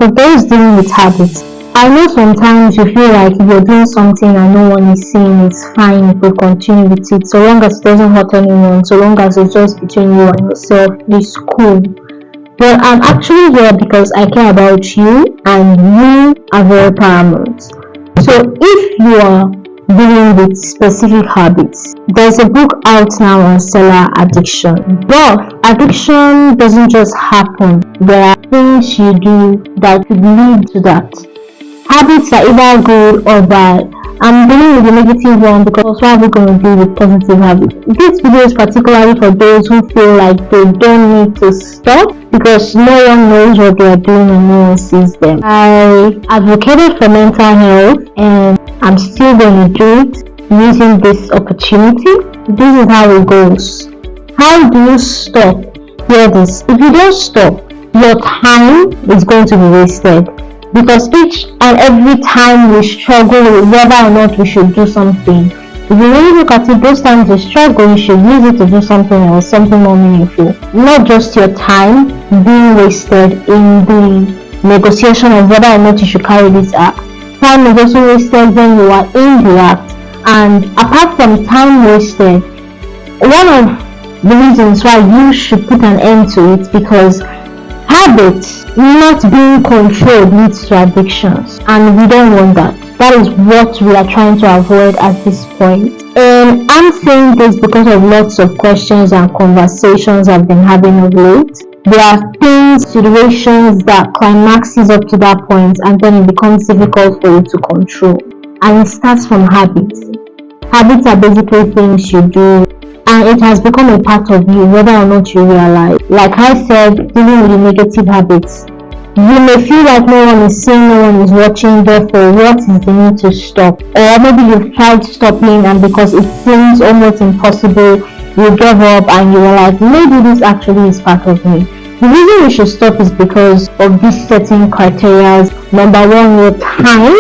For those dealing with habits, I know sometimes you feel like if you're doing something and no one is seeing, it's fine if we continue with it. So long as it doesn't hurt anyone, so long as it's just between you and yourself, it's cool. But I'm actually here because I care about you and you are very paramount. So if you are dealing with specific habits, there's a book out now on cellular addiction. But addiction doesn't just happen. There are things you do that could lead to that. Habits are either good or bad. I'm dealing with the negative one because what are we going to do with positive habits? This video is particularly for those who feel like they don't need to stop because no one knows what they are doing and no one sees them. I advocated for mental health and I'm still going to do it using this opportunity. This is how it goes. How do you stop? Hear this. If you don't stop, your time is going to be wasted. Because each and every time we struggle with whether or not we should do something, if you really look at it, those times you struggle, you should use it to do something else, something more meaningful. Not just your time being wasted in the negotiation of whether or not you should carry this act. Time is also wasted when you are in the act. And apart from time wasted, one of the reasons why you should put an end to it, because habits not being controlled leads to addictions, and we don't want that. That is what we are trying to avoid at this point. And I'm saying this because of lots of questions and conversations I've been having of late. There are things, situations that climaxes up to that point and then it becomes difficult for you to control. And it starts from habits. Habits are basically things you do, and it has become a part of you whether or not you realize. Like I said, dealing with the negative habits, you may feel like no one is seeing, no one is watching, therefore what is the need to stop? Or maybe you've tried stopping and because it seems almost impossible, you give up and you are like, maybe this actually is part of me. The reason you should stop is because of these certain criteria. Number one, your time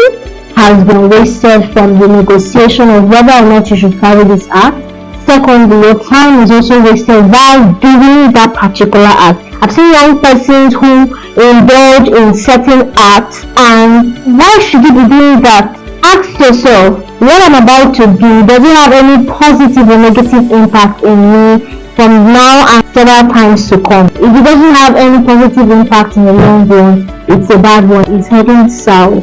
has been wasted from the negotiation of whether or not you should carry this act. Secondly, your time is also wasted while doing that particular act. I've seen young persons who indulge in certain acts, and why should you be doing that? Ask yourself, what I'm about to do, does it have any positive or negative impact in me from now and several times to come? If it doesn't have any positive impact in the long run, it's a bad one. It's heading south.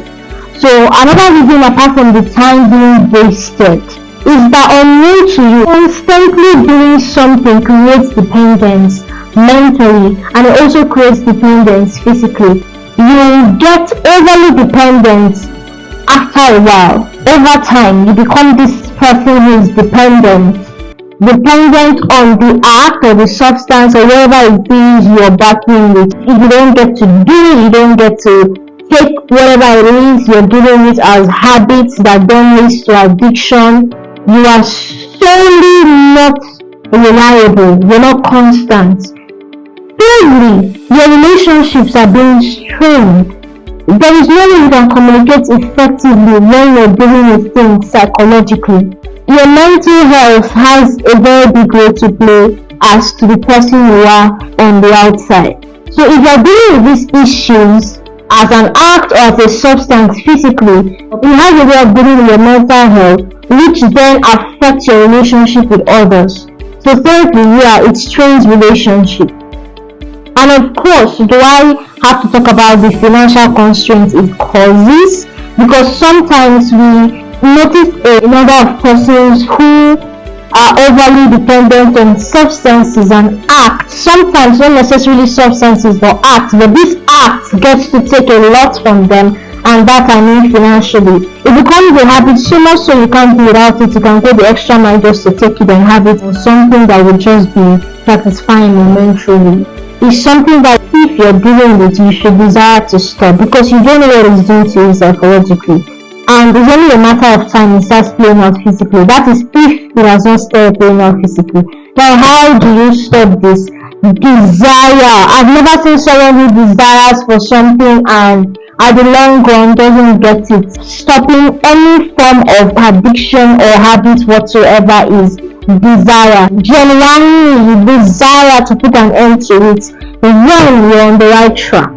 So another reason apart from the time being wasted is that unknown to you, constantly doing something creates dependence mentally and it also creates dependence physically. You get overly dependent after a while. Over time, you become this person who is dependent on the act or the substance or whatever it is you're battling with. If you don't get to do it, you don't get to take whatever it is you're dealing with as habits that then leads to addiction. You are solely not reliable. You're not constant. Thirdly, your relationships are being strained. There is no way you can communicate effectively when you're dealing with things psychologically. Your mental health has a very big role to play as to the person you are on the outside. So if you're dealing with these issues as an act or as a substance physically, you have a way of dealing with your mental health, which then affects your relationship with others. So thirdly, it strains relationship. And of course, do I have to talk about the financial constraints it causes? Because sometimes we notice a number of persons who are overly dependent on substances and acts. Sometimes not necessarily substances but acts, but this act gets to take a lot from them, and that I mean financially. It becomes a habit so much so you can't do without it. You can go the extra mile just to take it and have it on something that will just be satisfying momentarily. It's something that if you're dealing with, you should desire to stop because you don't know what it's doing to you psychologically. And it's only a matter of time it starts playing out physically. That is if it has not started playing out physically. Now, how do you stop this? Desire. I've never seen someone who desires for something and at the long run doesn't get it. Stopping any form of addiction or habit whatsoever is desire. Genuinely desire to put an end to it when you're on the right track.